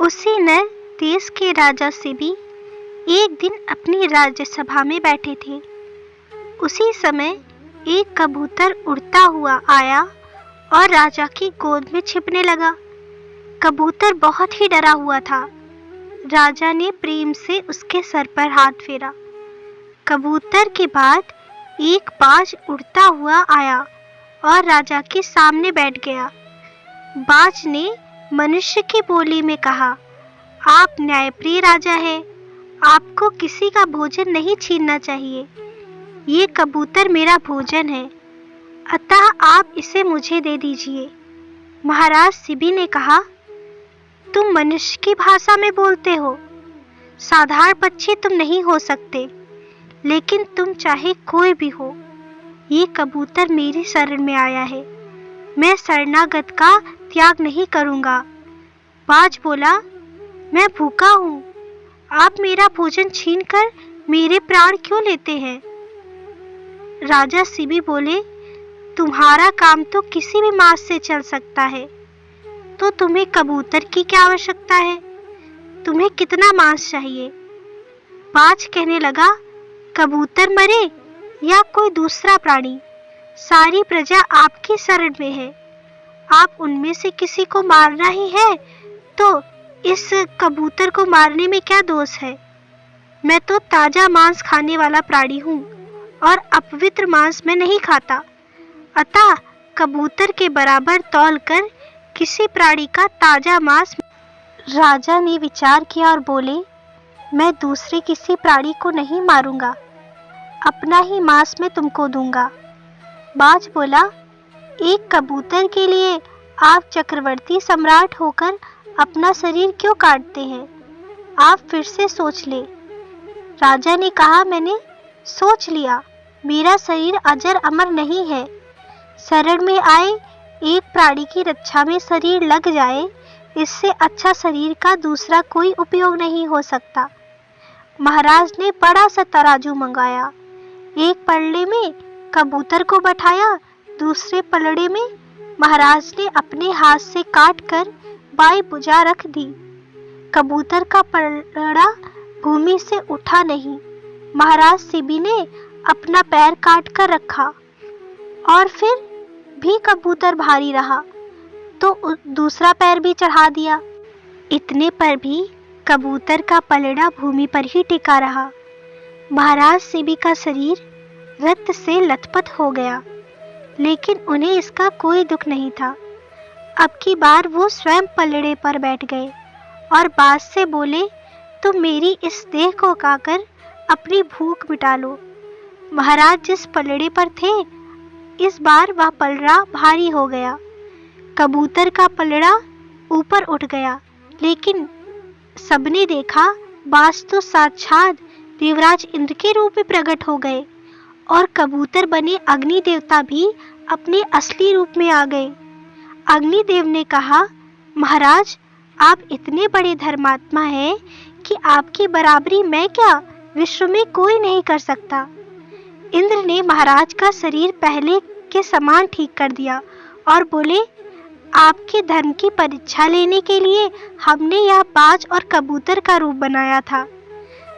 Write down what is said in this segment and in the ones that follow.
उसी नर देश के राजा सिबी एक दिन अपनी राज्यसभा में बैठे थे। उसी समय एक कबूतर उड़ता हुआ आया और राजा की गोद में छिपने लगा। कबूतर बहुत ही डरा हुआ था। राजा ने प्रेम से उसके सर पर हाथ फेरा। कबूतर के बाद एक बाज उड़ता हुआ आया और राजा के सामने बैठ गया। बाज ने मनुष्य की बोली में कहा, आप न्यायप्रिय राजा हैं, आपको किसी का भोजन नहीं छीनना चाहिए। ये कबूतर मेरा भोजन है, अतः आप इसे मुझे दे दीजिए। महाराज सिबी ने कहा, तुम मनुष्य की भाषा में बोलते हो, साधारण पक्षी तुम नहीं हो सकते, लेकिन तुम चाहे कोई भी हो, ये कबूतर मेरी शरण में आया है, मैं शरणागत का त्याग नहीं करूंगा। बाज बोला, मैं भूखा हूँ, आप मेरा भोजन छीनकर मेरे प्राण क्यों लेते हैं? राजा सिबी बोले, तुम्हारा काम तो किसी भी मांस से चल सकता है, तो तुम्हें कबूतर की क्या आवश्यकता है? तुम्हें कितना मांस चाहिए? बाज कहने लगा, कबूतर मरे या कोई दूसरा प्राणी, सारी प्रजा आपकी शरण में है, आप उनमें से किसी को मारना ही है, तो इस कबूतर को मारने में क्या दोष है? मैं तो ताजा मांस खाने वाला प्राणी हूँ और अपवित्र मांस मैं नहीं खाता, अतः कबूतर के बराबर तौलकर किसी प्राणी का ताजा मांस। राजा ने विचार किया और बोले, मैं दूसरे किसी प्राणी को नहीं मारूंगा, अपना ही मांस मैं तुमको दूंगा। बाज बोला, एक कबूतर के लिए आप चक्रवर्ती सम्राट होकर अपना शरीर क्यों काटते हैं? आप फिर से सोच ले। राजा ने कहा, मैंने सोच लिया, मेरा शरीर अजर अमर नहीं है। शरण में आए एक प्राणी की रक्षा में शरीर लग जाए, इससे अच्छा शरीर का दूसरा कोई उपयोग नहीं हो सकता। महाराज ने बड़ा सा तराजू मंगाया, एक पलड़े में कबूतर को बैठाया, दूसरे पलड़े में महाराज ने अपने हाथ से काटकर बाई भुजा रख दी। कबूतर का पलड़ा भूमि से उठा नहीं। महाराज सिबी ने अपना पैर काट कर रखा और फिर भी कबूतर भारी रहा, तो दूसरा पैर भी चढ़ा दिया। इतने पर भी कबूतर का पलड़ा भूमि पर ही टिका रहा। महाराज सिबी का शरीर रक्त से लथपथ हो गया, लेकिन उन्हें इसका कोई दुख नहीं था। अब की बार वो स्वयं पलड़े पर बैठ गए और बाज से बोले, तुम मेरी इस देह को खाकर अपनी भूख मिटा लो। महाराज जिस पलड़े पर थे, इस बार वह पलड़ा भारी हो गया। कबूतर का पलड़ा ऊपर उठ गया, लेकिन सबने देखा बाज तो साक्षात देवराज इंद्र के रूप में प्रकट हो गए और कबूतर बने अग्नि देवता भी अपने असली रूप में आ गए। अग्निदेव ने कहा, महाराज आप इतने बड़े धर्मात्मा हैं कि आपकी बराबरी मैं क्या, विश्व में कोई नहीं कर सकता। इंद्र ने महाराज का शरीर पहले के समान ठीक कर दिया और बोले, आपके धर्म की परीक्षा लेने के लिए हमने यह बाज और कबूतर का रूप बनाया था।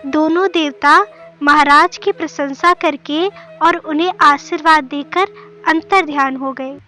दोनों देवता महाराज की प्रशंसा करके और उन्हें आशीर्वाद देकर अंतर्ध्यान हो गए।